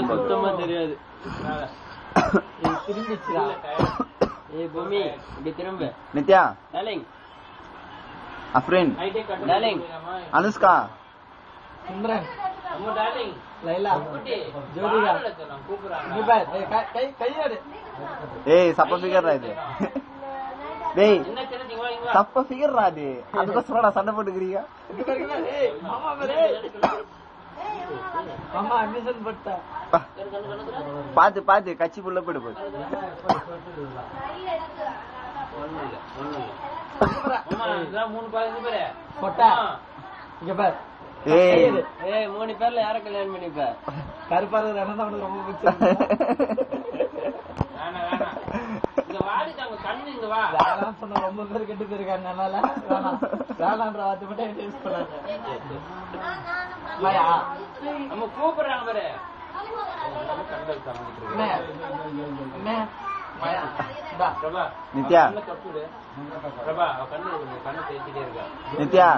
சுத்தமா தெரியாது. திரும்பிச்சுடா. ஏய் பூமி இப்படி திரும்ப. Nithya darling Afrin darling Anushka Simran Ammu darling Laila Jyothika கூப்பிடுறாங்க. கை கையாடு. ஏய் சப்ப ஃபிகர்ரா இது. டேய் சப்ப ஃபிகர்ரா இது. அதுக்கு சொல்றடா சண்டை போட்டுக்கிறீங்க. ஏய் மாமா வரே. மாமா அட்மிஷன் போட்டா. பாத்து பாத்து கச்சி புள்ள போடு போடு. போட்டா இங்க பாரு. ஏய் ஏய் 3 பேர்ல யார கல்யாணம் பண்ணிப்ப? கருப்பாரு ரனதா உனக்கு ரொம்ப பிடிச்சது. வேணா வேணா இங்க வாடி தாங்க கண்ணு இங்க வா. வேணாம் சொன்னா ரொம்ப பேர் கெட்டு போயிருக்காங்க. அதனால வேணாம் வேணாம்ன்ற வார்த்தை மட்டும் யூஸ் பண்ணாத. மாயா நம்ம கூப்பிடுறாங்க பாரு. கண்டல் சமைச்சிட்டு இருக்கு. என்ன மாயா டா பிரபா நித்யா பிரபா கண்ணு கண்ணு தேய்ச்சிட்டே இருக்கா. நித்யா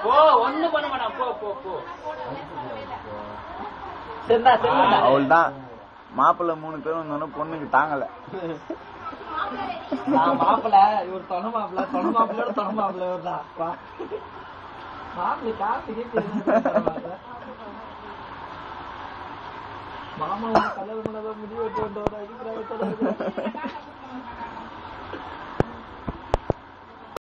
போ ஒண்ணு பண்ண மாட்டான். போ போ போ. சரிடா சரிடா. அவள்தான் மாப்பிள்ள 3 பேரும் வந்தோன்னு பொண்ணுக்கு தாங்கல. மாப்பிள்ள இவர் தொண மாப்பிள்ள தொண மாப்பிள்ளோட தொண மாப்பிள்ள இவர்தான். மாப்பிள்ளை காப்பி மாமா கல்யாணம் பண்ணாத முடிவு வெட்டி கொண்டு வர